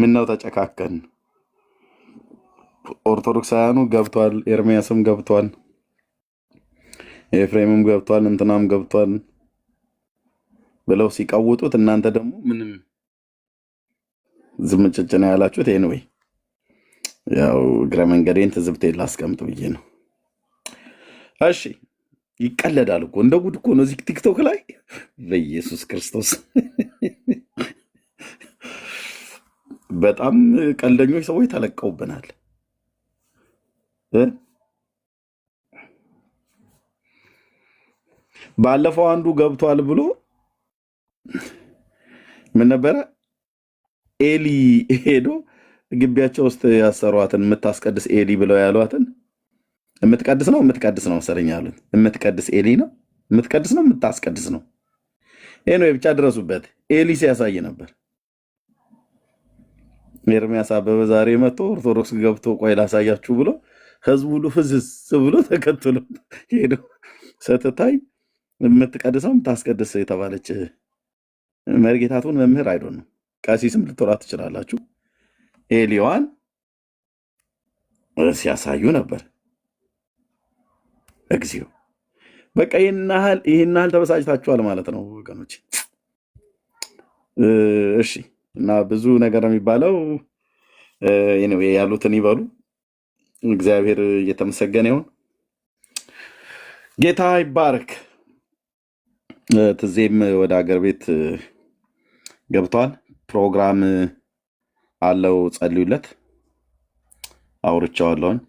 ምነው ተጨካከን? ኦርቶዶክሳውያኑ ገብቷል፣ ኤርሚያስም ገብቷል፣ ኤፍሬምም ገብቷል፣ እንትናም ገብቷል ብለው ሲቀውጡት እናንተ ደግሞ ምንም ዝም ጭጭ ነው ያላችሁት። ኤኒዌይ ያው እግረ መንገዴን ትዝብቴን ላስቀምጥ ብዬ ነው። እሺ ይቀለዳል እኮ እንደ ጉድ እኮ ነው እዚህ ቲክቶክ ላይ በኢየሱስ ክርስቶስ በጣም ቀልደኞች ሰዎች ተለቀውብናል። እ? ባለፈው አንዱ ገብቷል ብሎ ምን ነበረ ኤሊ ሄዶ ግቢያቸው ውስጥ ያሰሯትን የምታስቀድስ ኤሊ ብለው ያሏትን የምትቀድስ ነው መሰለኝ ያሉት። የምትቀድስ ኤሊ ነው የምትቀድስ ነው የምታስቀድስ ነው ይሄ ብቻ ድረሱበት። ኤሊ ሲያሳይ ነበር። ኤርሚያስ አበበ ዛሬ መጥቶ ኦርቶዶክስ ገብቶ ቆይ ላሳያችሁ ብሎ ህዝቡ ሁሉ ፍዝዝ ብሎ ተከትሎ ሄዶ ስትታይ የምትቀድስ ነው የምታስቀድስ የተባለች መርጌታቱን መምህር አይዶን ነው ቀሲስም ልትወራት ትችላላችሁ። ኤሊዋን ሲያሳዩ ነበር። እግዚኦ በቃ ይህን ያህል ተበሳጭታችኋል ማለት ነው ወገኖች። እሺ እና ብዙ ነገር የሚባለው ያሉትን ይበሉ። እግዚአብሔር እየተመሰገነ ይሁን። ጌታ ይባረክ። ትዜም ወደ ሀገር ቤት ገብቷል። ፕሮግራም አለው፣ ጸልዩለት። አውርቼዋለሁኝ።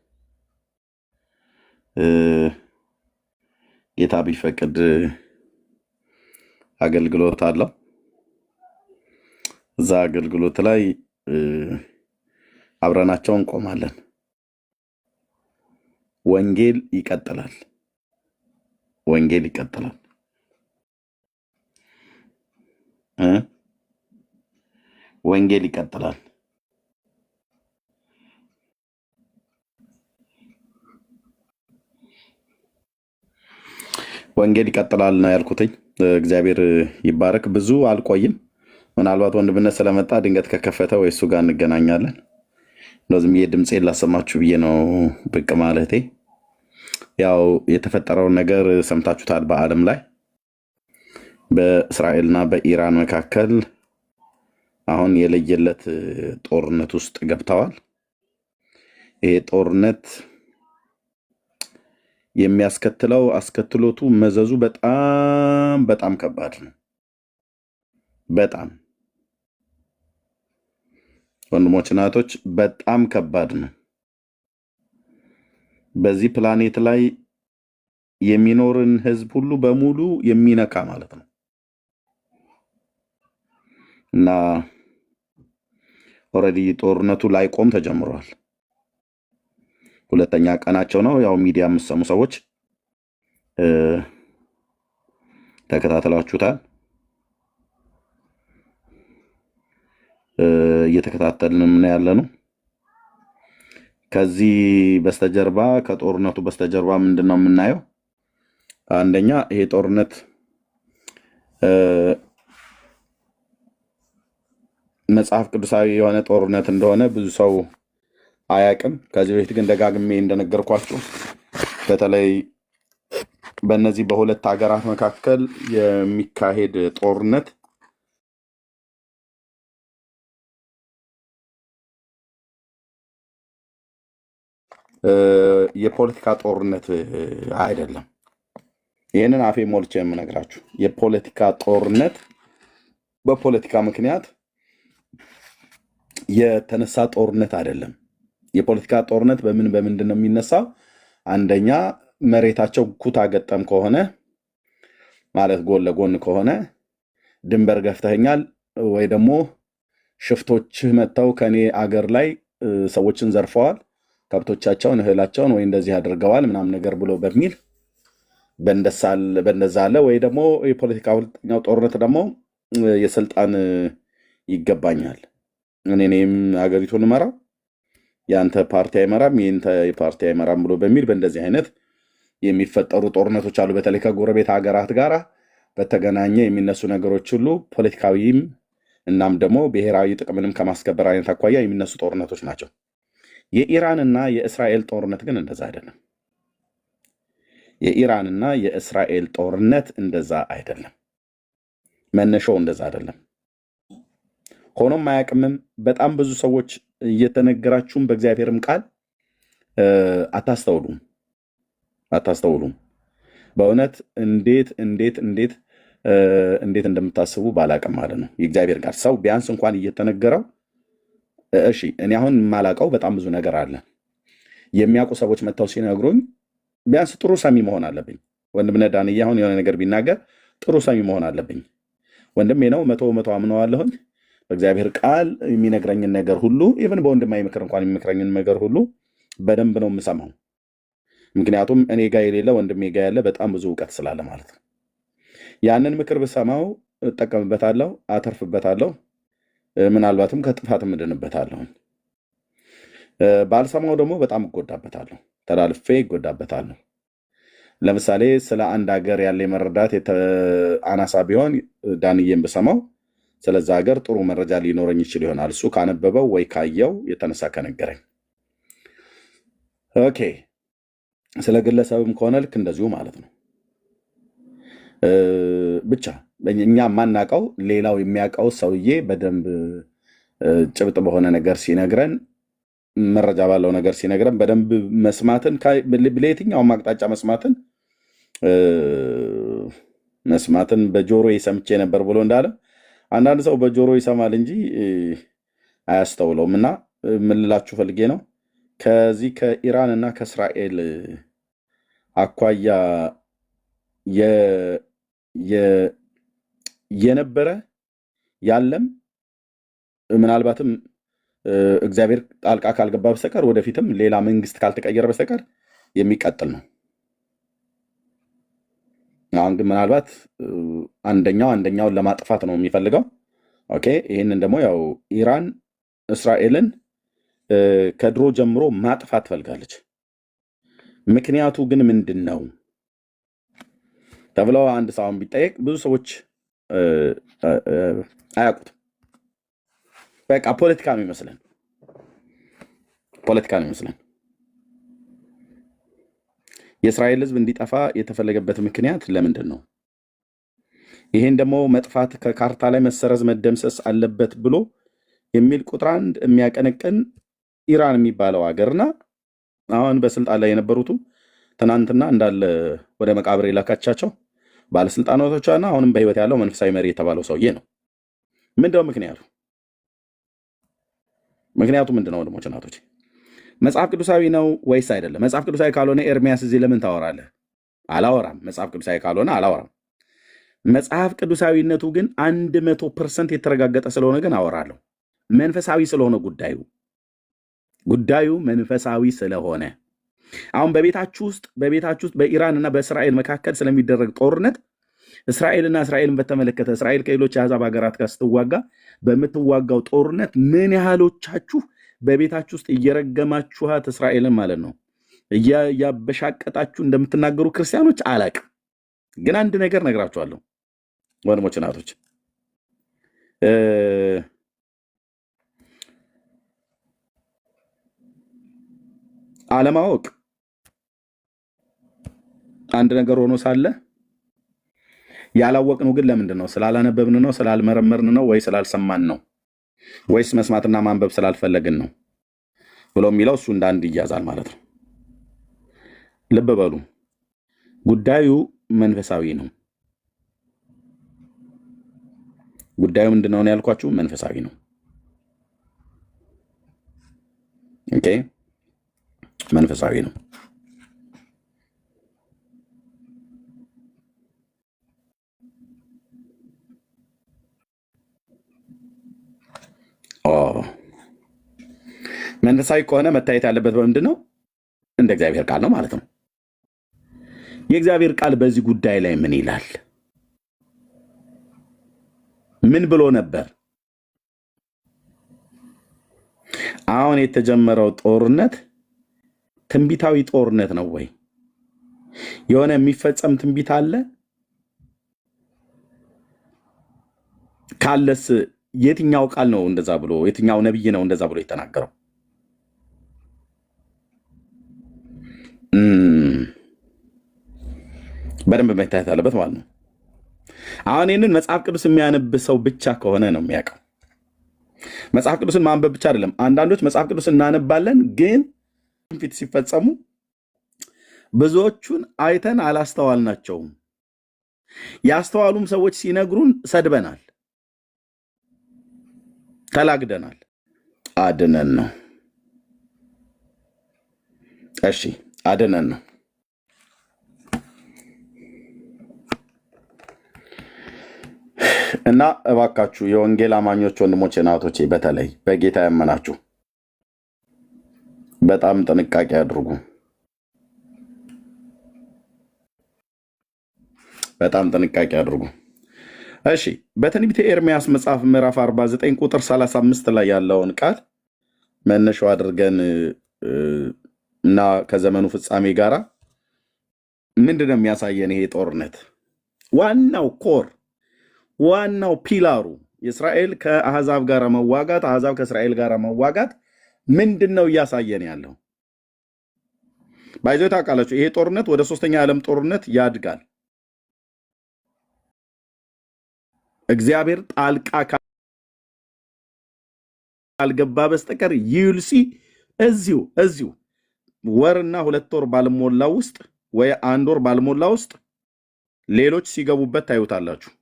ጌታ ቢፈቅድ አገልግሎት አለው። እዛ አገልግሎት ላይ አብረናቸው እንቆማለን። ወንጌል ይቀጥላል። ወንጌል ይቀጥላል። ወንጌል ይቀጥላል። ወንጌል ይቀጥላል ነው ያልኩትኝ። እግዚአብሔር ይባረክ። ብዙ አልቆይም። ምናልባት ወንድምነት ስለመጣ ድንገት ከከፈተ ወይ እሱ ጋር እንገናኛለን። እንደዚህም የድምፄን ላሰማችሁ ብዬ ነው ብቅ ማለቴ። ያው የተፈጠረውን ነገር ሰምታችሁታል። በዓለም ላይ በእስራኤልና በኢራን መካከል አሁን የለየለት ጦርነት ውስጥ ገብተዋል። ይሄ ጦርነት የሚያስከትለው አስከትሎቱ መዘዙ በጣም በጣም ከባድ ነው። በጣም ወንድሞች እናቶች፣ በጣም ከባድ ነው። በዚህ ፕላኔት ላይ የሚኖርን ህዝብ ሁሉ በሙሉ የሚነካ ማለት ነው እና ኦልሬዲ ጦርነቱ ላይቆም ተጀምሯል። ሁለተኛ ቀናቸው ነው። ያው ሚዲያ የምትሰሙ ሰዎች ተከታተላችሁታል። እየተከታተልንም ነው ያለ ነው። ከዚህ በስተጀርባ ከጦርነቱ በስተጀርባ ምንድነው የምናየው? አንደኛ ይሄ ጦርነት መጽሐፍ ቅዱሳዊ የሆነ ጦርነት እንደሆነ ብዙ ሰው አያውቅም። ከዚህ በፊት ግን ደጋግሜ እንደነገርኳችሁ በተለይ በእነዚህ በሁለት ሀገራት መካከል የሚካሄድ ጦርነት የፖለቲካ ጦርነት አይደለም። ይህንን አፌ ሞልቼ የምነግራችሁ የፖለቲካ ጦርነት በፖለቲካ ምክንያት የተነሳ ጦርነት አይደለም። የፖለቲካ ጦርነት በምንድን ነው የሚነሳው? አንደኛ መሬታቸው ኩታ ገጠም ከሆነ ማለት ጎን ለጎን ከሆነ ድንበር ገፍተኛል ወይ ደግሞ ሽፍቶች መጥተው ከኔ አገር ላይ ሰዎችን ዘርፈዋል፣ ከብቶቻቸውን እህላቸውን ወይ እንደዚህ አድርገዋል ምናምን ነገር ብሎ በሚል በእንደዛ አለ። ወይ ደግሞ የፖለቲካ ሁለተኛው ጦርነት ደግሞ የስልጣን ይገባኛል፣ እኔም ሀገሪቱን እመራው የአንተ ፓርቲ አይመራም የአንተ ፓርቲ አይመራም ብሎ በሚል በእንደዚህ አይነት የሚፈጠሩ ጦርነቶች አሉ። በተለይ ከጎረቤት ሀገራት ጋር በተገናኘ የሚነሱ ነገሮች ሁሉ ፖለቲካዊም እናም ደግሞ ብሔራዊ ጥቅምንም ከማስከበር አይነት አኳያ የሚነሱ ጦርነቶች ናቸው። የኢራንና የእስራኤል ጦርነት ግን እንደዛ አይደለም። የኢራንና የእስራኤል ጦርነት እንደዛ አይደለም። መነሻው እንደዛ አይደለም። ሆኖም አያውቅምም። በጣም ብዙ ሰዎች እየተነገራችሁም በእግዚአብሔርም ቃል አታስተውሉም። በእውነት እንዴት እንደምታስቡ ባላቅም ማለት ነው። የእግዚአብሔር ቃል ሰው ቢያንስ እንኳን እየተነገረው እሺ፣ እኔ አሁን የማላውቀው በጣም ብዙ ነገር አለ። የሚያውቁ ሰዎች መጥተው ሲነግሩኝ ቢያንስ ጥሩ ሰሚ መሆን አለብኝ። ወንድምነህ ዳንዬ አሁን የሆነ ነገር ቢናገር ጥሩ ሰሚ መሆን አለብኝ። ወንድሜ ነው፣ መቶ አምነዋለሁኝ። በእግዚአብሔር ቃል የሚነግረኝን ነገር ሁሉ ኢቭን በወንድማዊ ምክር እንኳን የሚመክረኝን ነገር ሁሉ በደንብ ነው የምሰማው። ምክንያቱም እኔ ጋ የሌለ ወንድሜ ጋ ያለ በጣም ብዙ እውቀት ስላለ ማለት ነው። ያንን ምክር ብሰማው እጠቀምበታለሁ፣ አተርፍበታለሁ፣ ምናልባትም ከጥፋትም እድንበታለሁ። ባልሰማው ደግሞ በጣም እጎዳበታለሁ፣ ተላልፌ ይጎዳበታለሁ። ለምሳሌ ስለ አንድ ሀገር ያለ መረዳት አናሳ ቢሆን ዳንዬን ብሰማው ስለዛ ሀገር ጥሩ መረጃ ሊኖረኝ ይችል ይሆናል፣ እሱ ካነበበው ወይ ካየው የተነሳ ከነገረኝ። ኦኬ፣ ስለ ግለሰብም ከሆነ ልክ እንደዚሁ ማለት ነው። ብቻ እኛ የማናውቀው ሌላው የሚያውቀው ሰውዬ በደንብ ጭብጥ በሆነ ነገር ሲነግረን፣ መረጃ ባለው ነገር ሲነግረን በደንብ መስማትን፣ ለየትኛውም አቅጣጫ መስማትን በጆሮ ሰምቼ ነበር ብሎ እንዳለ አንዳንድ ሰው በጆሮ ይሰማል እንጂ አያስተውለውም። እና ምን ልላችሁ ፈልጌ ነው፣ ከዚህ ከኢራን እና ከእስራኤል አኳያ የነበረ ያለም ምናልባትም እግዚአብሔር ጣልቃ ካልገባ በስተቀር ወደፊትም ሌላ መንግስት ካልተቀየረ በስተቀር የሚቀጥል ነው። አሁን ግን ምናልባት አንደኛውን ለማጥፋት ነው የሚፈልገው። ኦኬ፣ ይህንን ደግሞ ያው ኢራን እስራኤልን ከድሮ ጀምሮ ማጥፋት ትፈልጋለች። ምክንያቱ ግን ምንድን ነው ተብለው አንድ ሰውን ቢጠየቅ ብዙ ሰዎች አያውቁትም። በቃ ፖለቲካ ነው ይመስለን። የእስራኤል ሕዝብ እንዲጠፋ የተፈለገበት ምክንያት ለምንድን ነው? ይሄን ደግሞ መጥፋት ከካርታ ላይ መሰረዝ መደምሰስ አለበት ብሎ የሚል ቁጥር አንድ የሚያቀነቅን ኢራን የሚባለው ሀገርና አሁን በስልጣን ላይ የነበሩቱ ትናንትና እንዳለ ወደ መቃብር የላካቻቸው ባለስልጣናቶቿና አሁንም በህይወት ያለው መንፈሳዊ መሪ የተባለው ሰውዬ ነው። ምንድነው ምክንያቱ? ምክንያቱ ምንድነው? ወንድሞች እናቶች፣ መጽሐፍ ቅዱሳዊ ነው ወይስ አይደለም? መጽሐፍ ቅዱሳዊ ካልሆነ ኤርሚያስ እዚህ ለምን ታወራለህ? አላወራም። መጽሐፍ ቅዱሳዊ ካልሆነ አላወራም። መጽሐፍ ቅዱሳዊነቱ ግን 100% የተረጋገጠ ስለሆነ ግን አወራለሁ። መንፈሳዊ ስለሆነ ጉዳዩ መንፈሳዊ ስለሆነ አሁን በቤታችሁ ውስጥ በኢራን እና በእስራኤል መካከል ስለሚደረግ ጦርነት እስራኤልን በተመለከተ እስራኤል ከሌሎች የአሕዛብ ሀገራት ጋር ስትዋጋ በምትዋጋው ጦርነት ምን ያህሎቻችሁ በቤታችሁ ውስጥ እየረገማችኋት እስራኤልን ማለት ነው እያበሻቀጣችሁ እንደምትናገሩ ክርስቲያኖች አላቅም። ግን አንድ ነገር ነግራችኋለሁ ወንድሞች እናቶች፣ አለማወቅ አንድ ነገር ሆኖ ሳለ ያላወቅነው ግን ለምንድን ነው? ስላላነበብን ነው? ስላልመረመርን ነው? ወይ ስላልሰማን ነው? ወይስ መስማትና ማንበብ ስላልፈለግን ነው ብሎ የሚለው እሱ እንደ አንድ ይያዛል ማለት ነው። ልብ በሉ፣ ጉዳዩ መንፈሳዊ ነው። ጉዳዩ ምንድነው ነው ያልኳችሁ? መንፈሳዊ ነው። ኦኬ፣ መንፈሳዊ ነው። መንፈሳዊ ከሆነ መታየት ያለበት በምንድን ነው? እንደ እግዚአብሔር ቃል ነው ማለት ነው። የእግዚአብሔር ቃል በዚህ ጉዳይ ላይ ምን ይላል? ምን ብሎ ነበር? አሁን የተጀመረው ጦርነት ትንቢታዊ ጦርነት ነው ወይ? የሆነ የሚፈጸም ትንቢት አለ? ካለስ የትኛው ቃል ነው እንደዛ ብሎ የትኛው ነቢይ ነው እንደዛ ብሎ የተናገረው? በደንብ መታየት አለበት ማለት ነው። አሁን ይህንን መጽሐፍ ቅዱስ የሚያነብ ሰው ብቻ ከሆነ ነው የሚያውቀው። መጽሐፍ ቅዱስን ማንበብ ብቻ አይደለም። አንዳንዶች መጽሐፍ ቅዱስ እናነባለን፣ ግን ፊት ሲፈጸሙ ብዙዎቹን አይተን አላስተዋልናቸውም። ያስተዋሉም ሰዎች ሲነግሩን ሰድበናል፣ ተላግደናል። አድነን ነው። እሺ አድነን ነው። እና እባካችሁ የወንጌል አማኞች ወንድሞቼ እና እህቶቼ፣ በተለይ በጌታ ያመናችሁ በጣም ጥንቃቄ አድርጉ። በጣም ጥንቃቄ አድርጉ። እሺ በትንቢተ ኤርምያስ መጽሐፍ ምዕራፍ 49 ቁጥር 35 ላይ ያለውን ቃል መነሻው አድርገን እና ከዘመኑ ፍጻሜ ጋራ ምንድነው የሚያሳየን? ይሄ ጦርነት ዋናው ኮር ዋናው ፒላሩ የእስራኤል ከአሕዛብ ጋር መዋጋት፣ አሕዛብ ከእስራኤል ጋር መዋጋት ምንድን ነው እያሳየን ያለው? ባይዞ ታውቃላችሁ፣ ይሄ ጦርነት ወደ ሶስተኛ ዓለም ጦርነት ያድጋል። እግዚአብሔር ጣልቃ ካልገባ በስተቀር ይልሲ እዚሁ ወርና 2 ወር ባልሞላ ውስጥ ወይ 1 ወር ባልሞላ ውስጥ ሌሎች ሲገቡበት ታዩታላችሁ።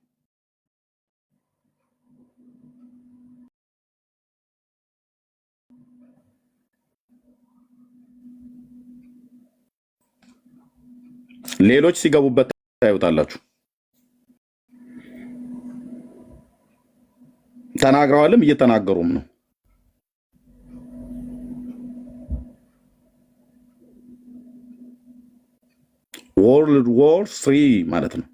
ሌሎች ሲገቡበት ታዩታላችሁ። ተናግረዋልም እየተናገሩም ነው። ወርልድ ዋር 3 ማለት ነው።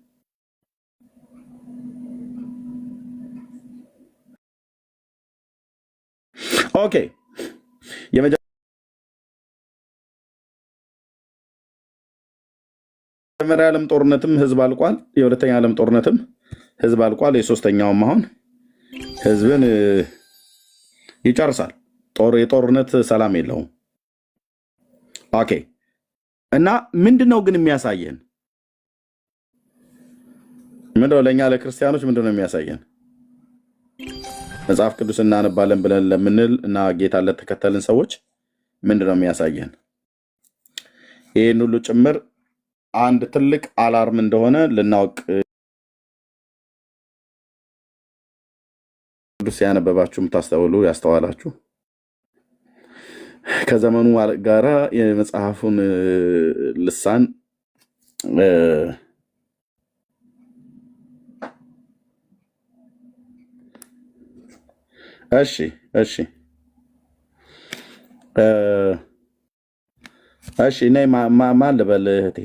ኦኬ የመጀመሪያ ዓለም ጦርነትም ህዝብ አልቋል። የሁለተኛ ዓለም ጦርነትም ህዝብ አልቋል። የሶስተኛውም አሁን ህዝብን ይጨርሳል። የጦርነት ሰላም የለውም። ኦኬ እና ምንድነው ግን የሚያሳየን? ምንድነው ለእኛ ለክርስቲያኖች ምንድነው የሚያሳየን? መጽሐፍ ቅዱስ እናነባለን ብለን ለምንል እና ጌታን ለተከተልን ሰዎች ምንድነው የሚያሳየን? ይህን ሁሉ ጭምር አንድ ትልቅ አላርም እንደሆነ ልናውቅ ቅዱስ ያነበባችሁ የምታስተውሉ ያስተዋላችሁ ከዘመኑ ጋራ የመጽሐፉን ልሳን እሺ እኔ ማን ልበል እህቴ?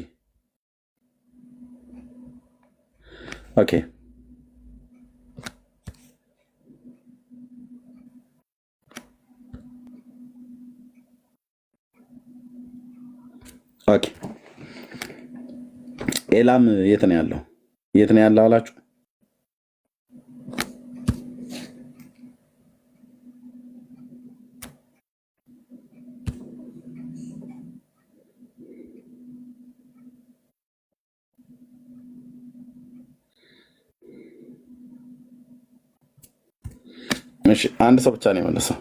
ኦኬ ኦኬ ኤላም የት ነው ያለው? የት ነው ያለው አላችሁ? እሺ አንድ ሰው ብቻ ነው የመለሰው።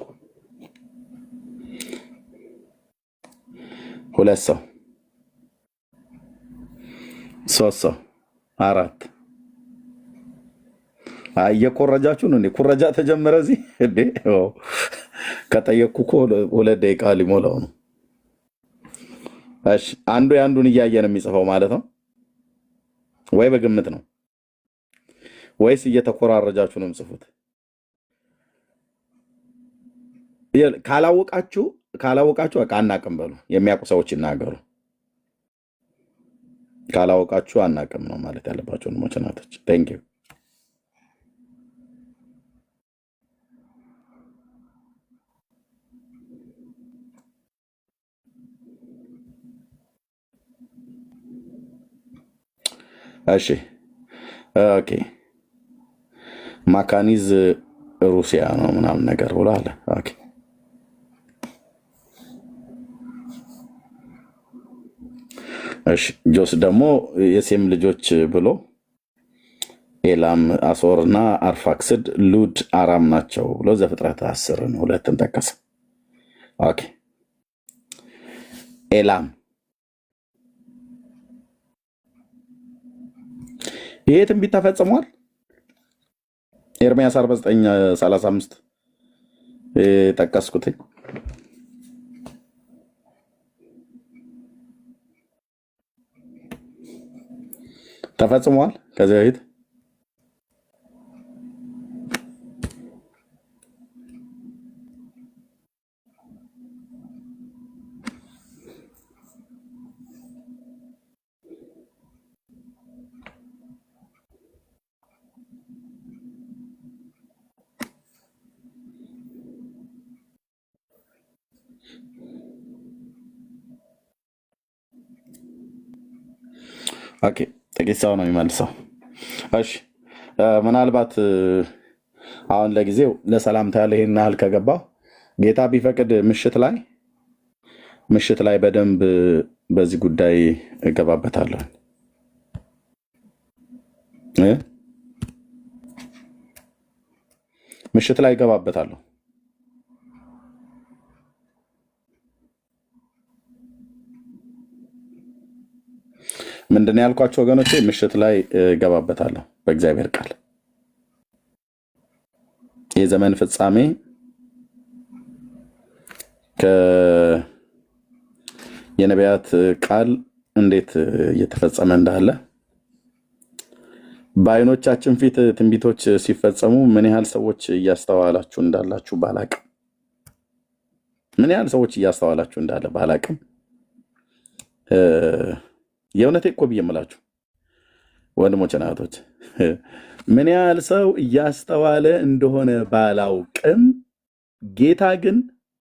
2 ሰው 3 ሰው 4 እየኮረጃችሁ ነው እንዴ? ኩረጃ ተጀመረ እዚህ እንዴ? ከጠየቅኩ እኮ 2 ደቂቃ ሊሞላው ነው። እሺ አንዱ የአንዱን እያየ ነው የሚጽፈው ማለት ነው ወይ በግምት ነው ወይስ እየተኮራረጃችሁ ነው የምጽፉት? ካላወቃችሁ በቃ አናቅም በሉ። የሚያውቁ ሰዎች ይናገሩ። ካላወቃችሁ አናቅም ነው ማለት ያለባቸው ወንድሞች እናቶች። ቴንክ ዩ። እሺ ኦኬ ማካኒዝ ሩሲያ ነው ምናምን ነገር ብሎ አለ። ኦኬ እሺ። ጆስ ደግሞ የሴም ልጆች ብሎ ኤላም፣ አሶር እና አርፋክስድ፣ ሉድ፣ አራም ናቸው ብሎ ዘፍጥረት 10:2 ጠቀሰ። ኦኬ ኤላም ይሄ ትንቢት ተፈጽሟል። ኤርምያስ 49:35 ጠቀስኩትኝ። ተፈጽሟል ከዚህ በፊት ኦኬ። ጥቂት ሰው ነው የሚመልሰው። እሺ ምናልባት አሁን ለጊዜው ለሰላምታ ያለ ይሄን ያህል ከገባው ጌታ ቢፈቅድ ምሽት ላይ በደንብ በዚህ ጉዳይ እገባበታለሁ። ምሽት ላይ እገባበታለሁ። ምንድን ነው ያልኳቸው ወገኖቼ? ምሽት ላይ እገባበታለሁ በእግዚአብሔር ቃል የዘመን ፍጻሜ የነቢያት ቃል እንዴት እየተፈጸመ እንዳለ በዓይኖቻችን ፊት ትንቢቶች ሲፈጸሙ ምን ያህል ሰዎች እያስተዋላችሁ እንዳላችሁ ባላቅም የእውነቴ እኮ ብዬ የምላችሁ ወንድሞችና እህቶች ምን ያህል ሰው እያስተዋለ እንደሆነ ባላውቅም ጌታ ግን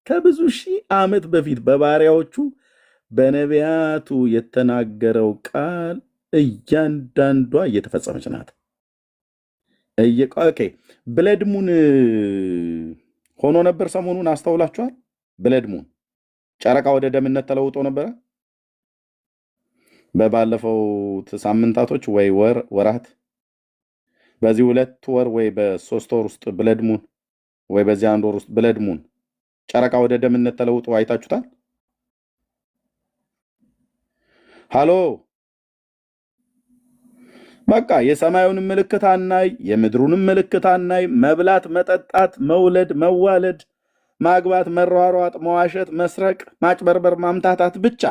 ከብዙ ሺህ ዓመት በፊት በባሪያዎቹ በነቢያቱ የተናገረው ቃል እያንዳንዷ እየተፈጸመች ናት። ኦኬ ብለድሙን ሆኖ ነበር ሰሞኑን አስተውላችኋል? ብለድሙን ጨረቃ ወደ ደምነት ተለውጦ ነበረ። በባለፈው ሳምንታቶች ወይ ወራት በዚህ 2 ወር ወይ በ3 ወር ውስጥ ብለድሙን ወይ በዚህ 1 ወር ውስጥ ብለድሙን ጨረቃ ወደ ደምነት ተለውጦ አይታችሁታል? ሃሎ በቃ የሰማዩንም ምልክት አናይ፣ የምድሩንም ምልክት አናይ። መብላት፣ መጠጣት፣ መውለድ፣ መዋለድ፣ ማግባት፣ መሯሯጥ፣ መዋሸት፣ መስረቅ፣ ማጭበርበር፣ ማምታታት ብቻ።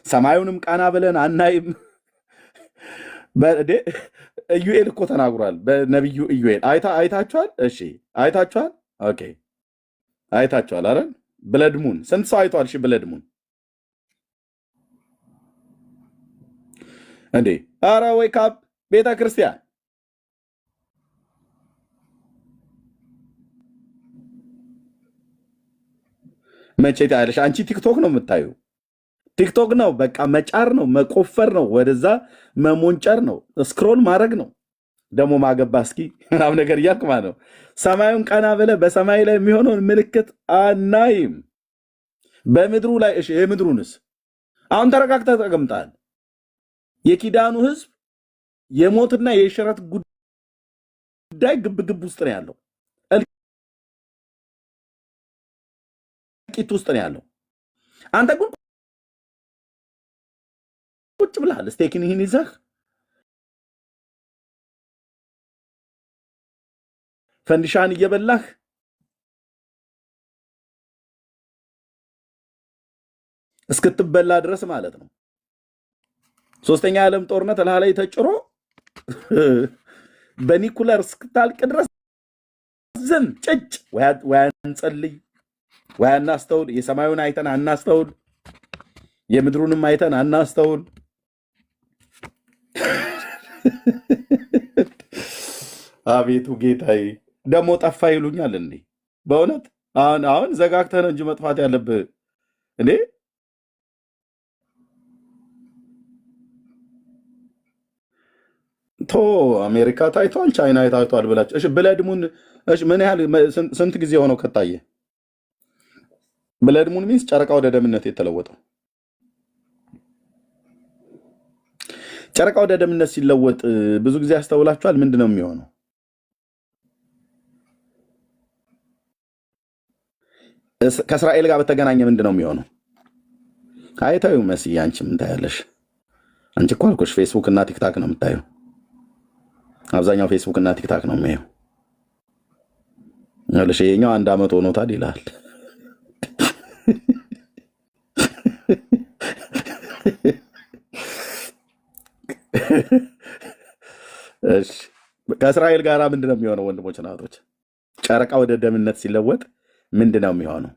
ሰማዩንም ቃና ብለን አናይም። ኢዩኤል እኮ ተናግሯል። በነቢዩ ኢዩኤል አይታችኋል? እሺ አይታችኋል? ኦኬ አይታችኋል አይደል? ብለድሙን ስንት ሰው አይቷል? እሺ ብለድሙን እንዴ! አረ ወይ ካብ ቤተ ክርስቲያን መቼ ታያለሽ አንቺ? ቲክቶክ ነው የምታዩ? ቲክቶክ ነው በቃ መጫር ነው፣ መቆፈር ነው፣ ወደዛ መሞንጨር ነው፣ ስክሮል ማድረግ ነው። ደግሞ ማገባ እስኪ ምናምን ነገር እያልክ ማለት ነው። ሰማዩን ቀና ብለህ በሰማይ ላይ የሚሆነውን ምልክት አናይም። በምድሩ ላይ እሺ፣ የምድሩንስ አሁን ተረጋግተህ ተቀምጠሃል። የኪዳኑ ሕዝብ የሞትና የሽረት ጉዳይ ግብግብ ውስጥ ነው ያለው፣ እልቂት ውስጥ ነው ያለው። አንተ ግን ቁጭ ብለሃል። ስቴክን ይህን ይዘህ ፈንዲሻን እየበላህ እስክትበላ ድረስ ማለት ነው። ሶስተኛ የዓለም ጦርነት እልህ ላይ ተጭሮ በኒኩለር እስክታልቅ ድረስ ዝም ጭጭ። ወይ አንጸልይ፣ ወይ አናስተውል። የሰማዩን አይተን አናስተውል፣ የምድሩንም አይተን አናስተውል። አቤቱ ጌታዬ፣ ደግሞ ጠፋ ይሉኛል እንዴ? በእውነት አሁን ዘጋግተህ ነው እንጂ መጥፋት ያለብህ እንዴ? ቶ አሜሪካ ታይቷል፣ ቻይና ታይቷል ብላችሁ እሺ፣ ብለድሙን እሺ፣ ምን ያህል ስንት ጊዜ ሆነው ከታየ? ብለድሙን ሚንስ ጨረቃ ወደ ደምነት የተለወጠው። ጨረቃ ወደ ደምነት ሲለወጥ ብዙ ጊዜ ያስተውላችኋል። ምንድን ነው የሚሆነው? ከእስራኤል ጋር በተገናኘ ምንድን ነው የሚሆነው? አይታዩ መስዬ፣ አንቺ ምን ታያለሽ? አንቺ እኮ አልኩሽ ፌስቡክ እና ቲክታክ ነው የምታየው። አብዛኛው ፌስቡክ እና ቲክታክ ነው የሚያየው። ያለሽ ይሄኛው 1 ዓመት ሆኖታል ይላል። እሺ ከእስራኤል ጋር ምንድን ነው የሚሆነው? ወንድሞች ናቶች፣ ጨረቃ ወደ ደምነት ሲለወጥ ምንድን ነው የሚሆነው?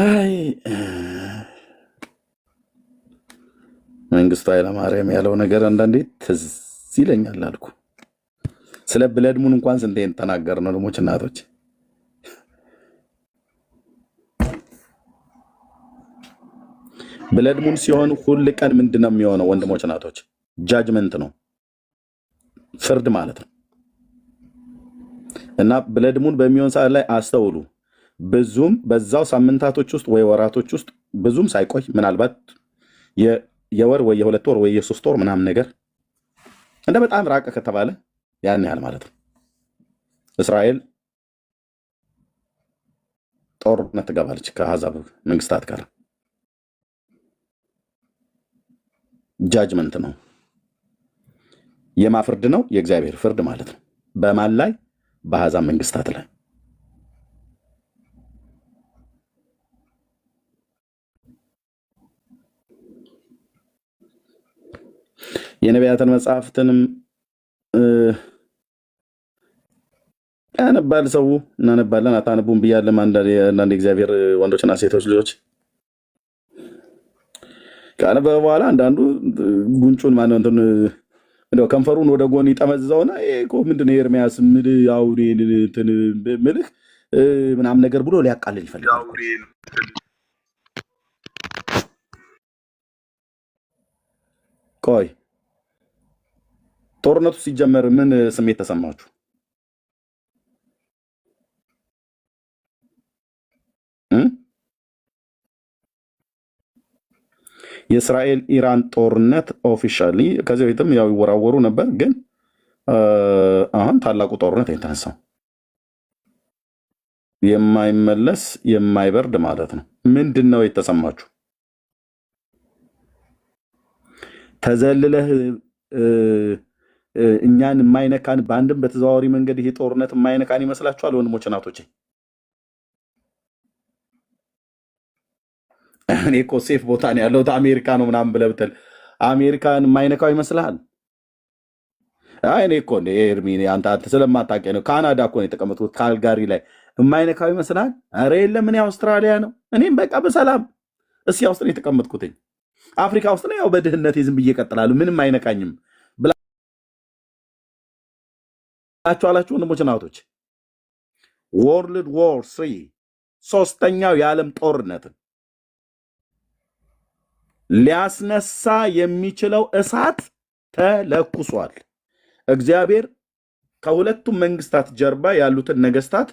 አይ መንግስቱ ኃይለማርያም ያለው ነገር አንዳንዴ ትዝ ይለኛል አልኩ። ስለ ብለድሙን እንኳን ስንቴን ተናገር ነው ወንድሞች እናቶች። ብለድሙን ሲሆን ሁል ቀን ምንድን ነው የሚሆነው? ወንድሞች እናቶች፣ ጃጅመንት ነው፣ ፍርድ ማለት ነው። እና ብለድሙን በሚሆን ሰዓት ላይ አስተውሉ። ብዙም በዛው ሳምንታቶች ውስጥ ወይ ወራቶች ውስጥ ብዙም ሳይቆይ ምናልባት የወር ወይ የ2 ወር ወይ የ3 ወር ምናምን ነገር እንደ በጣም ራቀ ከተባለ ያን ያህል ማለት ነው እስራኤል ጦርነት ትገባለች ከአሕዛብ መንግስታት ጋር። ጃጅመንት ነው። የማ ፍርድ ነው? የእግዚአብሔር ፍርድ ማለት ነው። በማን ላይ? በአሕዛብ መንግስታት ላይ። የነቢያትን መጽሐፍትንም ያነባል ሰው፣ እናነባለን። አታነቡም ብያለም። አንዳንድ እግዚአብሔር ወንዶችና ሴቶች ልጆች ካነበበ በኋላ አንዳንዱ ጉንጩን ማነው እንትን እንደው ከንፈሩን ወደ ጎን ይጠመዝዘውና ምንድን ነው ኤርሚያስ ምልህ ምናምን ነገር ብሎ ሊያቃልል ይፈልጋል። ቆይ ጦርነቱ ሲጀመር ምን ስሜት ተሰማችሁ? የእስራኤል ኢራን ጦርነት ኦፊሻሊ ከዚህ በፊትም ያው ይወራወሩ ነበር፣ ግን አሁን ታላቁ ጦርነት የተነሳው የማይመለስ የማይበርድ ማለት ነው። ምንድን ነው የተሰማችሁ? ተዘልለህ እኛን የማይነካን በአንድም በተዘዋዋሪ መንገድ ይሄ ጦርነት የማይነካን ይመስላችኋል? ወንድሞች እናቶቼ፣ እኔ እኮ ሴፍ ቦታ ነው ያለሁት አሜሪካ ነው ምናምን ብለህ ብትል አሜሪካን የማይነካው ይመስልሃል? እኔ እኮ ኤርሚ አንተ ስለማታውቀኝ ነው። ካናዳ እኮ ነው የተቀመጥኩት ካልጋሪ ላይ። የማይነካው ይመስልሃል? ኧረ የለም፣ እኔ አውስትራሊያ ነው። እኔም በቃ በሰላም እስያ ውስጥ ነው የተቀመጥኩትኝ። አፍሪካ ውስጥ ነው ያው በድህነት ዝም ብዬ እቀጥላለሁ፣ ምንም አይነካኝም ብላችሁ አላችሁ ወንድሞች እናቶች። ወርልድ ዎር 3 ሶስተኛው የዓለም ጦርነትን ሊያስነሳ የሚችለው እሳት ተለኩሷል። እግዚአብሔር ከሁለቱም መንግስታት ጀርባ ያሉትን ነገስታት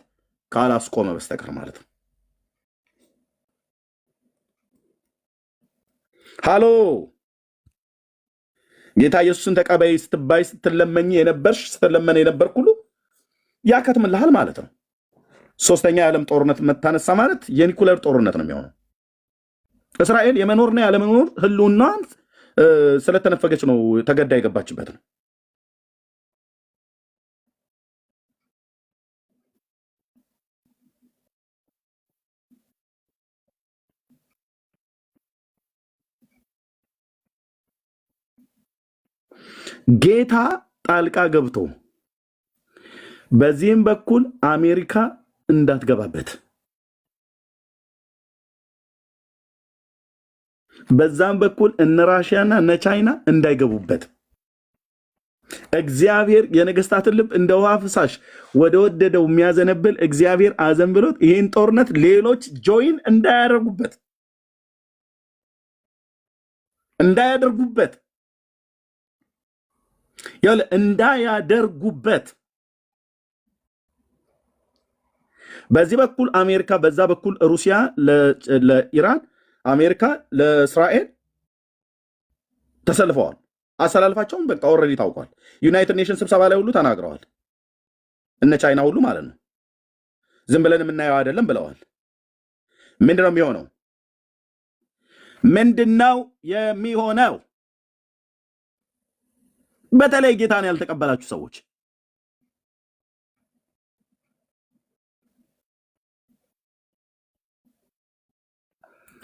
ካላስቆመ በስተቀር ማለት ነው። ሃሎ ጌታ ኢየሱስን ተቀበይ ስትባይ ስትለመኝ የነበርሽ ስትለመን የነበርክ ሁሉ ያከትምልሃል ማለት ነው። ሶስተኛ የዓለም ጦርነት መታነሳ ማለት የኒኩለር ጦርነት ነው የሚሆነው። እስራኤል የመኖርና ያለመኖር ህልውናን ስለተነፈገች ነው ተገዳ የገባችበት ነው። ጌታ ጣልቃ ገብቶ በዚህም በኩል አሜሪካ እንዳትገባበት፣ በዛም በኩል እነ ራሽያና እነ ቻይና እንዳይገቡበት እግዚአብሔር የነገስታትን ልብ እንደ ውሃ ፍሳሽ ወደ ወደደው የሚያዘነብል እግዚአብሔር አዘንብሎት ይህን ጦርነት ሌሎች ጆይን እንዳያደርጉበት እንዳያደርጉበት እንዳያደርጉበት በዚህ በኩል አሜሪካ፣ በዛ በኩል ሩሲያ ለኢራን፣ አሜሪካ ለእስራኤል ተሰልፈዋል። አሰላልፋቸውን በቃ ኦልሬዲ ታውቋል። ዩናይትድ ኔሽንስ ስብሰባ ላይ ሁሉ ተናግረዋል። እነ ቻይና ሁሉ ማለት ነው። ዝም ብለን የምናየው አይደለም ብለዋል። ምንድነው የሚሆነው? ምንድነው የሚሆነው? በተለይ ጌታን ያልተቀበላችሁ ሰዎች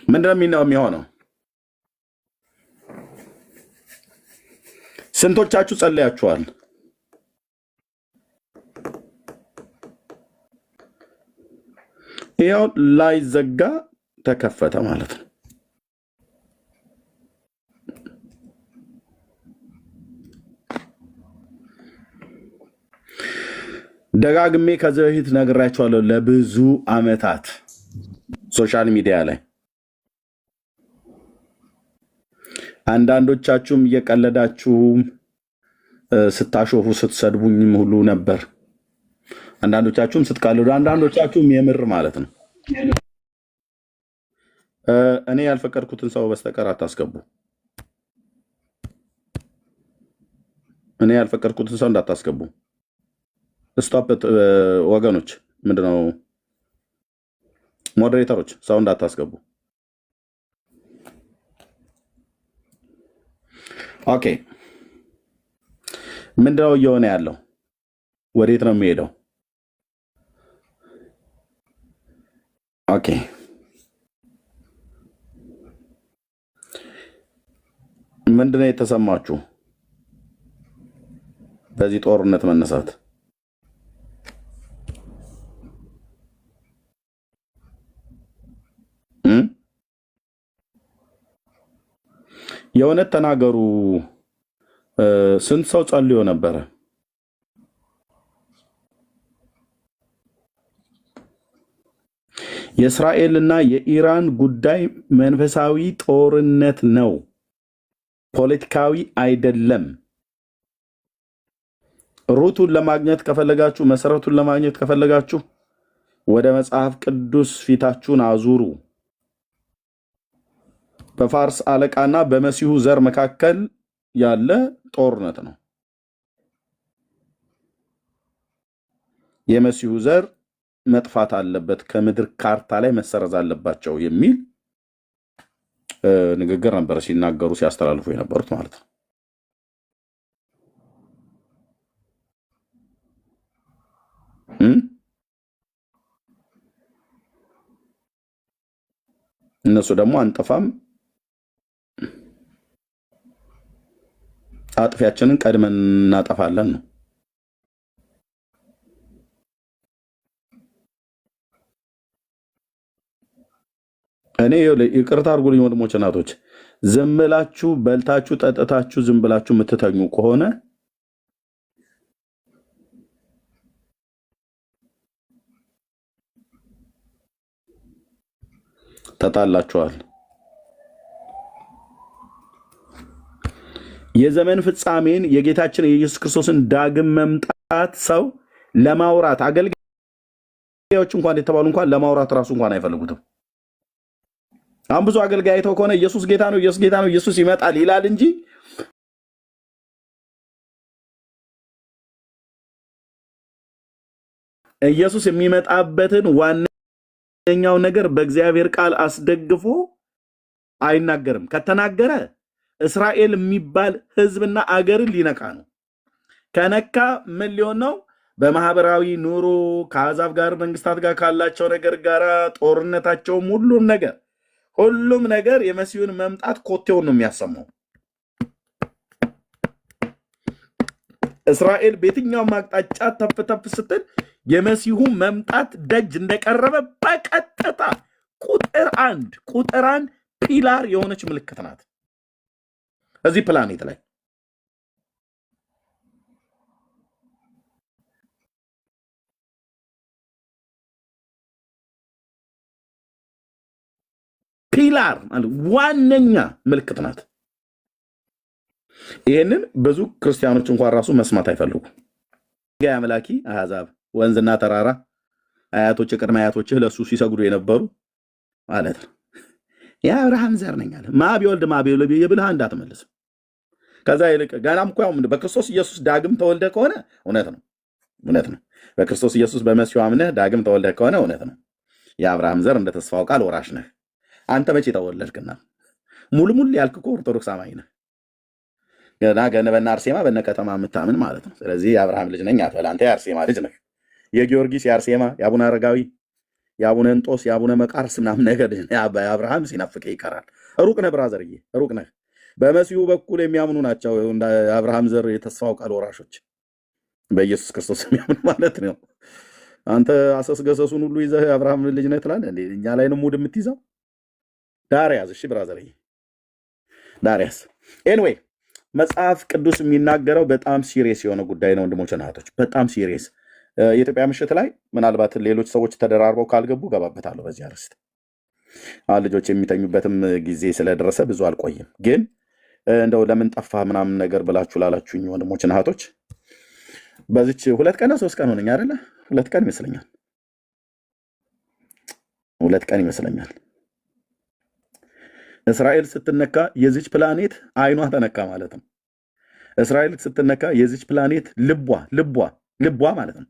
ምንድነው የሚሆነው? ስንቶቻችሁ ጸለያችኋል? ይኸው ላይ ዘጋ ተከፈተ ማለት ነው። ደጋግሜ ከዚህ በፊት ነግራችኋለሁ። ለብዙ ዓመታት ሶሻል ሚዲያ ላይ አንዳንዶቻችሁም እየቀለዳችሁም ስታሾፉ ስትሰድቡኝም ሁሉ ነበር። አንዳንዶቻችሁም ስትቀልዱ፣ አንዳንዶቻችሁም የምር ማለት ነው። እኔ ያልፈቀድኩትን ሰው በስተቀር አታስገቡ። እኔ ያልፈቀድኩትን ሰው እንዳታስገቡ። ስቶፕ ወገኖች፣ ምንድነው ሞዴሬተሮች፣ ሰው እንዳታስገቡ። ኦኬ፣ ምንድነው እየሆነ ያለው? ወዴት ነው የሚሄደው? ኦኬ፣ ምንድነው የተሰማችሁ በዚህ ጦርነት መነሳት? የእውነት ተናገሩ። ስንት ሰው ጸልዮ ነበረ? የእስራኤልና የኢራን ጉዳይ መንፈሳዊ ጦርነት ነው፣ ፖለቲካዊ አይደለም። ሩቱን ለማግኘት ከፈለጋችሁ፣ መሰረቱን ለማግኘት ከፈለጋችሁ ወደ መጽሐፍ ቅዱስ ፊታችሁን አዙሩ። በፋርስ አለቃና በመሲሁ ዘር መካከል ያለ ጦርነት ነው። የመሲሁ ዘር መጥፋት አለበት፣ ከምድር ካርታ ላይ መሰረዝ አለባቸው የሚል ንግግር ነበር ሲናገሩ ሲያስተላልፉ የነበሩት ማለት ነው። እነሱ ደግሞ አንጠፋም፣ አጥፊያችንን ቀድመን እናጠፋለን ነው። እኔ ይቅርታ አድርጉልኝ ወንድሞች፣ እናቶች፣ ዝም ብላችሁ በልታችሁ ጠጥታችሁ ዝም ብላችሁ የምትተኙ ከሆነ ተጣላችኋል። የዘመን ፍጻሜን የጌታችን የኢየሱስ ክርስቶስን ዳግም መምጣት ሰው ለማውራት አገልጋዮች እንኳን የተባሉ እንኳን ለማውራት ራሱ እንኳን አይፈልጉትም። አሁን ብዙ አገልጋይ አይተው ከሆነ ኢየሱስ ጌታ ነው፣ ኢየሱስ ጌታ ነው፣ ኢየሱስ ይመጣል ይላል እንጂ ኢየሱስ የሚመጣበትን ዋነኛው ነገር በእግዚአብሔር ቃል አስደግፎ አይናገርም። ከተናገረ እስራኤል የሚባል ሕዝብና አገርን ሊነካ ነው። ከነካ ምን ሊሆን ነው? በማህበራዊ ኑሮ ከአሕዛብ ጋር መንግስታት ጋር ካላቸው ነገር ጋር ጦርነታቸውም ሁሉም ነገር የመሲሁን መምጣት ኮቴውን ነው የሚያሰማው። እስራኤል በየትኛውም አቅጣጫ ተፍ ስትል የመሲሁ መምጣት ደጅ እንደቀረበ በቀጥታ ቁጥር አንድ ፒላር የሆነች ምልክት ናት እዚህ ፕላኔት ላይ። ፒላር ዋነኛ ምልክት ናት። ይህንን ብዙ ክርስቲያኖች እንኳን ራሱ መስማት አይፈልጉ። ድንጋይ አምላኪ አሕዛብ ወንዝና ተራራ አያቶች ቅድመ አያቶችህ ለእሱ ሲሰግዱ የነበሩ ማለት ነው። የአብርሃም ዘር ነኝ አለ። ማ ቢወልድ ማ ቢወልድ የብልሃ እንዳትመልስ። ከዛ ይልቅ ገናም እኮ በክርስቶስ ኢየሱስ ዳግም ተወልደ ከሆነ እውነት ነው፣ እውነት ነው። በክርስቶስ ኢየሱስ በመሲሁ አምነህ ዳግም ተወልደ ከሆነ እውነት ነው። የአብርሃም ዘር እንደ ተስፋው ቃል ወራሽ ነህ። አንተ መቼ ተወለድክና? ሙልሙል ያልክ እኮ ኦርቶዶክስ አማኝ ነህ። ገና በነ አርሴማ በነ ከተማ የምታምን ማለት ነው። ስለዚህ የአብርሃም ልጅ ነኝ አትበል። አንተ የአርሴማ ልጅ ነህ። የጊዮርጊስ፣ የአርሴማ፣ የአቡነ አረጋዊ፣ የአቡነ እንጦስ፣ የአቡነ መቃርስ ምናምን ነገር የአብርሃም ሲናፍቅ ይቀራል። ሩቅ ነህ ብራዘርዬ፣ ሩቅ ነህ። በመሲሁ በኩል የሚያምኑ ናቸው የአብርሃም ዘር የተስፋው ቃል ወራሾች፣ በኢየሱስ ክርስቶስ የሚያምኑ ማለት ነው። አንተ አሰስገሰሱን ሁሉ ይዘህ የአብርሃም ልጅ ነህ ትላለህ። እኛ ላይ ነው ሙድ የምትይዘው። ዳርያዝ። እሺ ብራዘርዬ ዳርያዝ። ኤንዌይ መጽሐፍ ቅዱስ የሚናገረው በጣም ሲሪየስ የሆነ ጉዳይ ነው ወንድሞች እና እህቶች፣ በጣም ሲሪየስ። የኢትዮጵያ ምሽት ላይ ምናልባት ሌሎች ሰዎች ተደራርበው ካልገቡ ገባበታለሁ በዚህ አርዕስት። ልጆች የሚተኙበትም ጊዜ ስለደረሰ ብዙ አልቆይም። ግን እንደው ለምን ጠፋ ምናምን ነገር ብላችሁ ላላችሁኝ ወንድሞች እና እህቶች በዚች 2 ቀን 3 ቀን ሆነኝ አይደለ? 2 ቀን ይመስለኛል፣ 2 ቀን ይመስለኛል። እስራኤል ስትነካ የዚች ፕላኔት አይኗ ተነካ ማለት ነው። እስራኤል ስትነካ የዚች ፕላኔት ልቧ ማለት ነው፣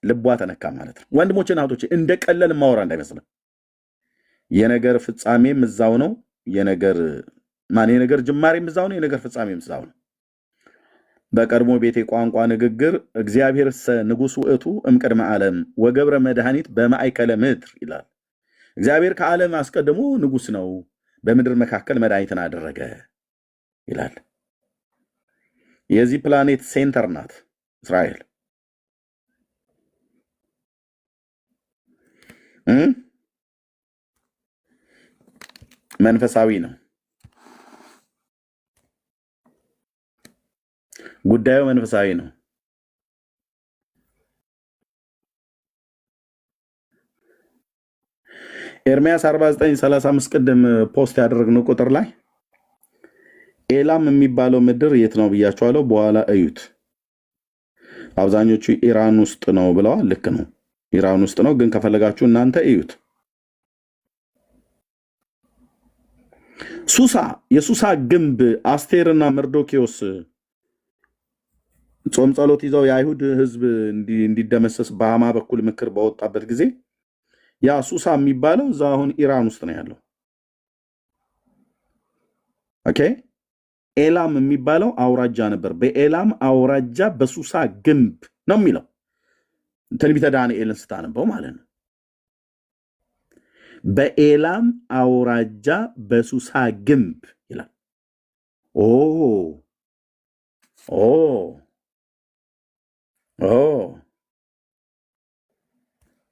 ልቧ ተነካ ማለት ነው። ወንድሞችና እህቶች እንደ ቀለል ማወራ እንዳይመስልም፣ የነገር ፍጻሜም እዛው ነው። የነገር ጅማሬም እዛው ነው። የነገር ፍጻሜም እዛው ነው። በቀድሞ ቤቴ ቋንቋ ንግግር እግዚአብሔርሰ ንጉሥ ውእቱ እምቅድመ ዓለም ወገብረ መድኃኒት በማእከለ ምድር ይላል። እግዚአብሔር ከዓለም አስቀድሞ ንጉሥ ነው፣ በምድር መካከል መድኃኒትን አደረገ ይላል። የዚህ ፕላኔት ሴንተር ናት እስራኤል። መንፈሳዊ ነው ጉዳዩ፣ መንፈሳዊ ነው። ኤርምያስ 49:35 ቅድም ፖስት ያደረግነው ቁጥር ላይ ኤላም የሚባለው ምድር የት ነው ብያቸዋለሁ። በኋላ እዩት። አብዛኞቹ ኢራን ውስጥ ነው ብለዋል። ልክ ነው፣ ኢራን ውስጥ ነው። ግን ከፈለጋችሁ እናንተ እዩት። የሱሳ ግንብ አስቴርና መርዶኪዎስ ጾም ጸሎት ይዘው የአይሁድ ሕዝብ እንዲደመሰስ በሃማ በኩል ምክር በወጣበት ጊዜ ያ ሱሳ የሚባለው እዛ አሁን ኢራን ውስጥ ነው ያለው። ኦኬ። ኤላም የሚባለው አውራጃ ነበር። በኤላም አውራጃ በሱሳ ግንብ ነው የሚለው ትንቢተ ዳንኤልን ስታነበው ማለት ነው። በኤላም አውራጃ በሱሳ ግንብ ይላል።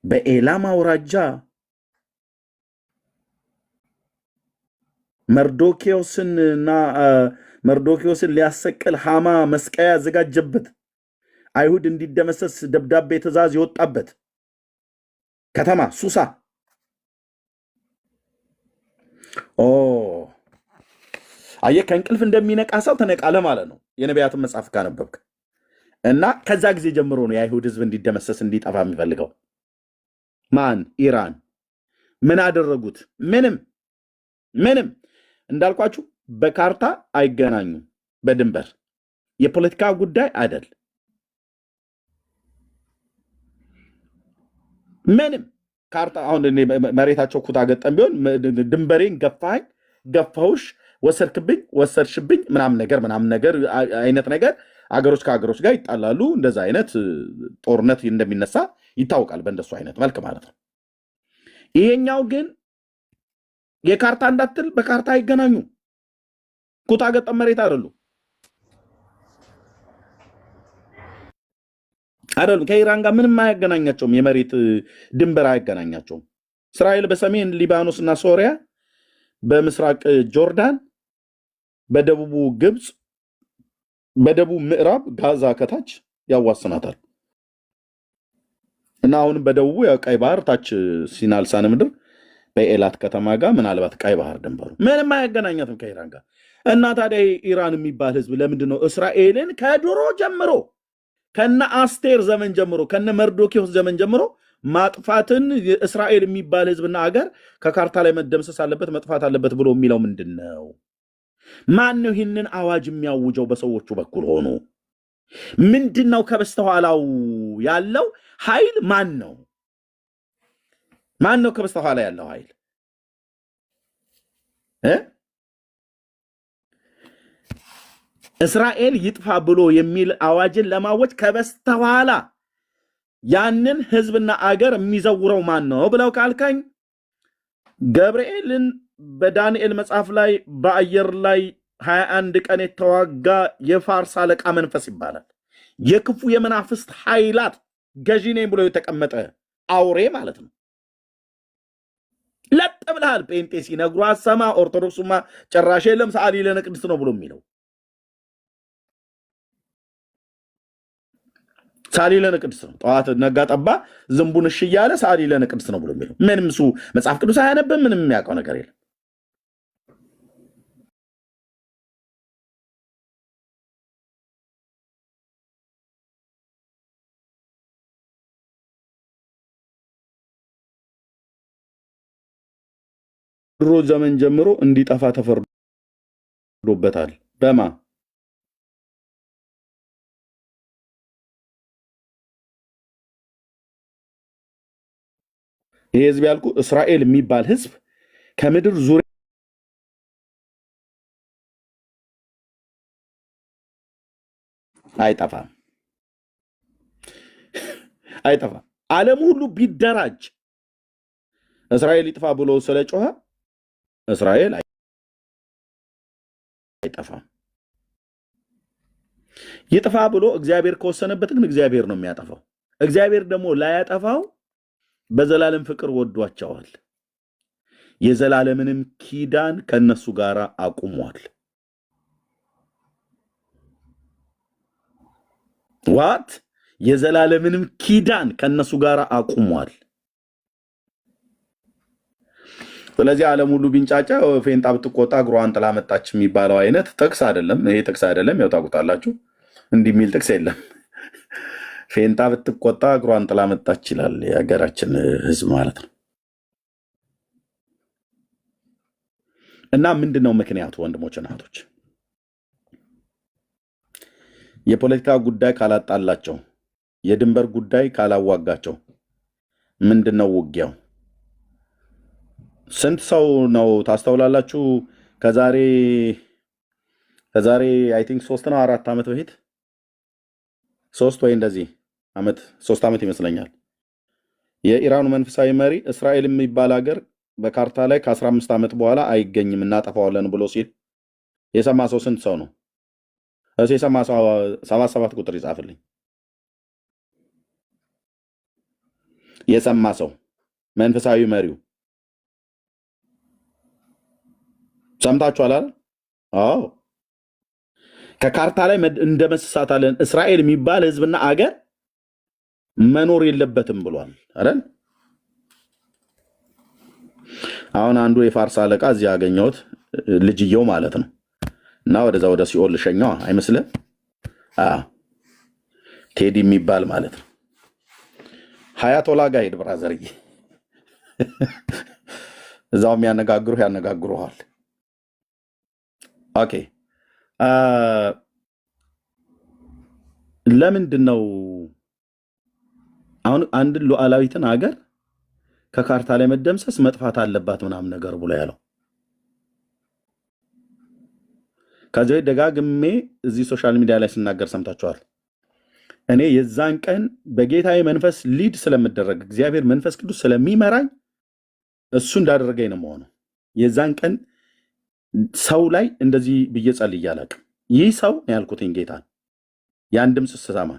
በኤላም አውራጃ መርዶኪዎስን ሊያሰቅል ሃማ መስቀያ ያዘጋጀበት አይሁድ እንዲደመሰስ ደብዳቤ ትእዛዝ የወጣበት ከተማ ሱሳ። አየህ፣ ከእንቅልፍ እንደሚነቃ ሰው ተነቃለ ማለት ነው። የነቢያትን መጽሐፍ ካነበብክ እና ከዛ ጊዜ ጀምሮ ነው የአይሁድ ሕዝብ እንዲደመሰስ እንዲጠፋ የሚፈልገው። ማን? ኢራን። ምን አደረጉት? ምንም። እንዳልኳችሁ በካርታ አይገናኙም። በድንበር የፖለቲካ ጉዳይ አይደል። ምንም ካርታ አሁን መሬታቸው ኩታ ገጠም ቢሆን ድንበሬን ገፋሁሽ፣ ወሰድሽብኝ ምናምን ነገር አይነት ነገር አገሮች ከአገሮች ጋር ይጣላሉ። እንደዛ አይነት ጦርነት እንደሚነሳ ይታወቃል። በእንደሱ አይነት መልክ ማለት ነው። ይሄኛው ግን የካርታ እንዳትል በካርታ አይገናኙ። ኩታ ገጠም መሬት አይደሉም። ከኢራን ጋር ምንም አያገናኛቸውም። የመሬት ድንበር አያገናኛቸውም። እስራኤል በሰሜን ሊባኖስ እና ሶሪያ፣ በምስራቅ ጆርዳን፣ በደቡቡ ግብፅ፣ በደቡብ ምዕራብ ጋዛ ከታች ያዋስናታል እና አሁንም በደቡቡ ቀይ ባህር ታች ሲና ልሳነ ምድር በኤላት ከተማ ጋር ምናልባት ቀይ ባህር ድንበሩ ምንም አያገናኛትም ከኢራን ጋር። እና ታዲያ ኢራን የሚባል ህዝብ ለምንድን ነው እስራኤልን ከድሮ ጀምሮ ከነ አስቴር ዘመን ጀምሮ ከነ መርዶኪዎስ ዘመን ጀምሮ ማጥፋትን እስራኤል የሚባል ህዝብና አገር ከካርታ ላይ መደምሰስ አለበት መጥፋት አለበት ብሎ የሚለው ምንድን ነው? ማን ነው ይህንን አዋጅ የሚያውጀው? በሰዎቹ በኩል ሆኖ ምንድን ነው ከበስተኋላው ያለው ኃይል? ማን ነው? ማን ነው ከበስተኋላ ያለው ኃይል? እስራኤል ይጥፋ ብሎ የሚል አዋጅን ለማወጅ ከበስተኋላ ያንን ህዝብና አገር የሚዘውረው ማን ነው ብለው ካልከኝ ገብርኤልን በዳንኤል መጽሐፍ ላይ በአየር ላይ 21 ቀን የተዋጋ የፋርስ አለቃ መንፈስ ይባላል። የክፉ የመናፍስት ኃይላት ገዢ ነኝ ብሎ የተቀመጠ አውሬ ማለት ነው። ለጥ ብለሃል። ጴንጤ ሲነግሩ አሰማ፣ ኦርቶዶክሱማ ጭራሽ የለም ሰዓሊ ለነ ቅድስት ነው ብሎ የሚለው ሰዓሊ ለነ ቅድስት ነው። ጠዋት ነጋ ጠባ ዝንቡን እሺ እያለ ሰዓሊ ለነ ቅድስት ነው ብሎ የሚለው ምንም እሱ መጽሐፍ ቅዱስ አያነብም። ምንም የሚያውቀው ነገር የለም። ድሮ ዘመን ጀምሮ እንዲጠፋ ተፈርዶበታል። በማ ይሄ ህዝብ ያልኩ እስራኤል የሚባል ህዝብ ከምድር ዙሪያ አይጠፋም። ዓለም ሁሉ ቢደራጅ እስራኤል ይጥፋ ብሎ ስለጮኸ እስራኤል አይጠፋም። ይጥፋ ብሎ እግዚአብሔር ከወሰነበት ግን እግዚአብሔር ነው የሚያጠፋው። እግዚአብሔር ደግሞ ላያጠፋው በዘላለም ፍቅር ወዷቸዋል። የዘላለምንም ኪዳን ከነሱ ጋር አቁሟል። ዋት የዘላለምንም ኪዳን ከነሱ ጋር አቁሟል። ስለዚህ ዓለም ሁሉ ቢንጫጫ ፌንጣ ብትቆጣ እግሯን ጥላ መጣች የሚባለው አይነት ጥቅስ አይደለም። ይሄ ጥቅስ አይደለም። ያው ታውቁታላችሁ፣ እንዲህ የሚል ጥቅስ የለም። ፌንጣ ብትቆጣ እግሯን ጥላ መጣች ይላል የሀገራችን ህዝብ ማለት ነው። እና ምንድነው ምክንያቱ? ወንድሞችና እህቶች የፖለቲካ ጉዳይ ካላጣላቸው፣ የድንበር ጉዳይ ካላዋጋቸው ምንድነው ውጊያው? ስንት ሰው ነው ታስተውላላችሁ? ከዛሬ አይ ቲንክ 3 ነው 4 ዓመት በፊት 3 ወይ እንደዚህ ዓመት 3 ዓመት ይመስለኛል የኢራኑ መንፈሳዊ መሪ እስራኤል የሚባል ሀገር በካርታ ላይ ከ15 ዓመት በኋላ አይገኝም እናጠፋዋለን ብሎ ሲል የሰማ ሰው ስንት ሰው ነው? እሺ የሰማ ሰው 77 ቁጥር ይጻፍልኝ። የሰማ ሰው መንፈሳዊ መሪው ሰምታችኋል አይደል? አዎ ከካርታ ላይ እንደመስሳታለን እስራኤል የሚባል ህዝብና አገር መኖር የለበትም ብሏል አይደል? አሁን አንዱ የፋርስ አለቃ እዚህ ያገኘሁት ልጅየው ማለት ነው እና ወደዛ ወደ ሲኦል ልሸኘው አይመስልም? ቴዲ የሚባል ማለት ነው። ሀያቶላ ጋር ሄድ ብራዘርዬ፣ እዛው ያነጋግሩሃል። ኦኬ ለምንድን ነው አሁን አንድ ሉዓላዊትን ሀገር ከካርታ ላይ መደምሰስ መጥፋት አለባት ምናምን ነገር ብሎ ያለው? ከዚህ ደጋግሜ እዚህ ሶሻል ሚዲያ ላይ ስናገር ሰምታችኋል። እኔ የዛን ቀን በጌታዬ መንፈስ ሊድ ስለምደረግ እግዚአብሔር መንፈስ ቅዱስ ስለሚመራኝ እሱ እንዳደረገኝ ነው የምሆነው። የዛን ቀን ሰው ላይ እንደዚህ ብዬ ጸልዬ አላውቅም። ይህ ሰው ያልኩትኝ ጌታን ያን ድምፅ ስሰማ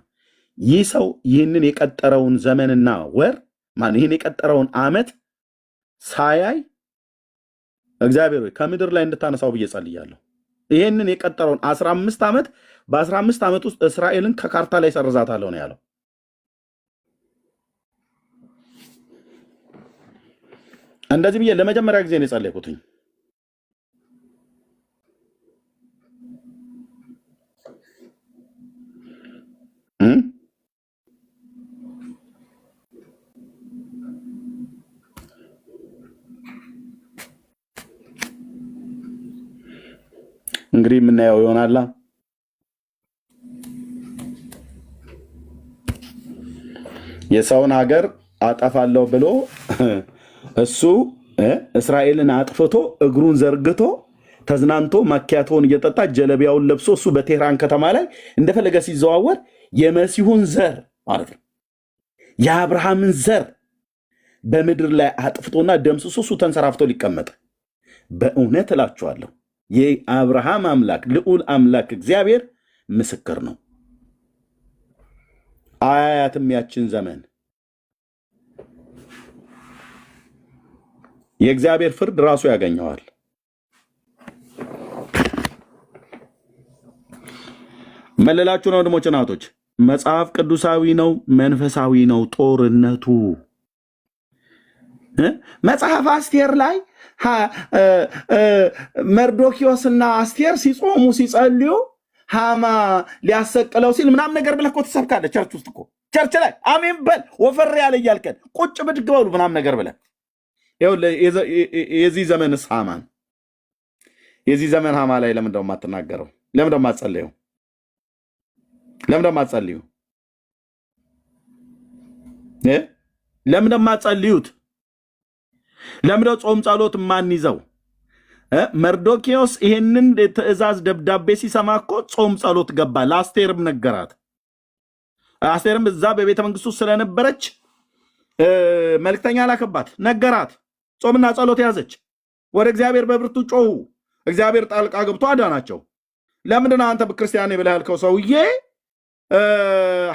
ይህ ሰው ይህንን የቀጠረውን ዘመንና ወር ይህን የቀጠረውን ዓመት ሳያይ እግዚአብሔር ሆይ ከምድር ላይ እንድታነሳው ብዬ ጸልያለሁ። ይህንን የቀጠረውን 15 ዓመት በ15 ዓመት ውስጥ እስራኤልን ከካርታ ላይ ሰርዛታለሁ ነው ያለው። እንደዚህ ብዬ ለመጀመሪያ ጊዜ ነው የጸለይኩትኝ። እንግዲህ የምናየው ይሆናላ። የሰውን ሀገር አጠፋለሁ ብሎ እሱ እስራኤልን አጥፍቶ እግሩን ዘርግቶ ተዝናንቶ ማኪያቶን እየጠጣ ጀለቢያውን ለብሶ እሱ በቴህራን ከተማ ላይ እንደፈለገ ሲዘዋወር የመሲሁን ዘር ማለት ነው የአብርሃምን ዘር በምድር ላይ አጥፍቶና ደምስሶ እሱ ተንሰራፍቶ ሊቀመጥ። በእውነት እላችኋለሁ የአብርሃም አምላክ ልዑል አምላክ እግዚአብሔር ምስክር ነው። አያያትም ያችን ዘመን የእግዚአብሔር ፍርድ ራሱ ያገኘዋል። መለላችሁ ነው ወንድሞች እናቶች፣ መጽሐፍ ቅዱሳዊ ነው፣ መንፈሳዊ ነው ጦርነቱ። መጽሐፍ አስቴር ላይ መርዶኪዮስና አስቴር ሲጾሙ ሲጸልዩ ሃማ ሊያሰቅለው ሲል ምናምን ነገር ብለህ እኮ ትሰብካለህ። ቸርች ውስጥ እኮ ቸርች ላይ አሜን በል ወፈር ያለ እያልከን ቁጭ ብድግ በሉ ምናምን ነገር ብለህ የዚህ ዘመንስ ሃማን የዚህ ዘመን ሃማ ላይ ለምን ደው የማትናገረው? ለምን ደው የማትጸልየው? ለምን ደው የማትጸልዩ? ለምን ደው የማትጸልዩት? ለምን ደው ጾም ጸሎት ማን ይዘው? መርዶኪዮስ ይሄንን ትእዛዝ ደብዳቤ ሲሰማ እኮ ጾም ጸሎት ገባ። ለአስቴርም ነገራት። አስቴርም እዛ በቤተ መንግስቱ ስለነበረች መልክተኛ ላከባት፣ ነገራት። ጾምና ጸሎት ያዘች። ወደ እግዚአብሔር በብርቱ ጮሁ። እግዚአብሔር ጣልቃ ገብቶ አዳናቸው። ለምንድን አንተ በክርስቲያን ብለህ ያልከው ሰውዬ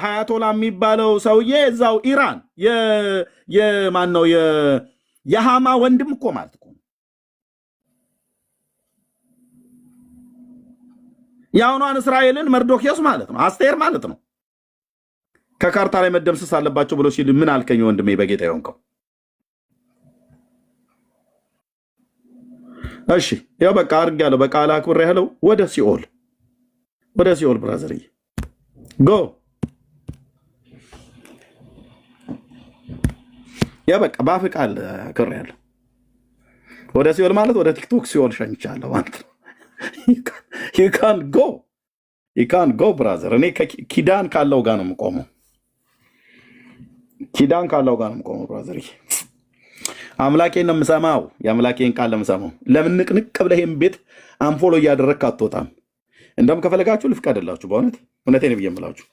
ሀያቶላ የሚባለው ሰውዬ እዛው ኢራን የማን ነው የሃማ ወንድም እኮ ማለት እኮ የአሁኗን እስራኤልን መርዶኪዮስ ማለት ነው፣ አስቴር ማለት ነው። ከካርታ ላይ መደምሰስ አለባቸው ብሎ ሲል ምን አልከኝ ወንድሜ? በጌታ ይሆንከው። እሺ ያው በቃ አርግ ያለው በቃል አክብር ያለው ወደ ሲኦል ብራዘርዬ ጎ ያ በቃ ባፍ ቃል አክብር ያለው ወደ ሲኦል ማለት ወደ ቲክቶክ ሲኦል ሸኝቻለሁ ማለት ነው። you can't go ብራዘር። እኔ ኪዳን ካለው ጋር ነው የምቆመው። ኪዳን ካለው ጋር ነው የምቆመው ብራዘር። አምላኬን ነው የምሰማው፣ የአምላኬን ቃል ነው የምሰማው። ለምን ንቅንቅ ብለህ ይሄን ቤት አንፎሎ እያደረግክ አትወጣም? እንደውም ከፈለጋችሁ ልፍቀድላችሁ። በእውነቴን ብዬ የምላችሁ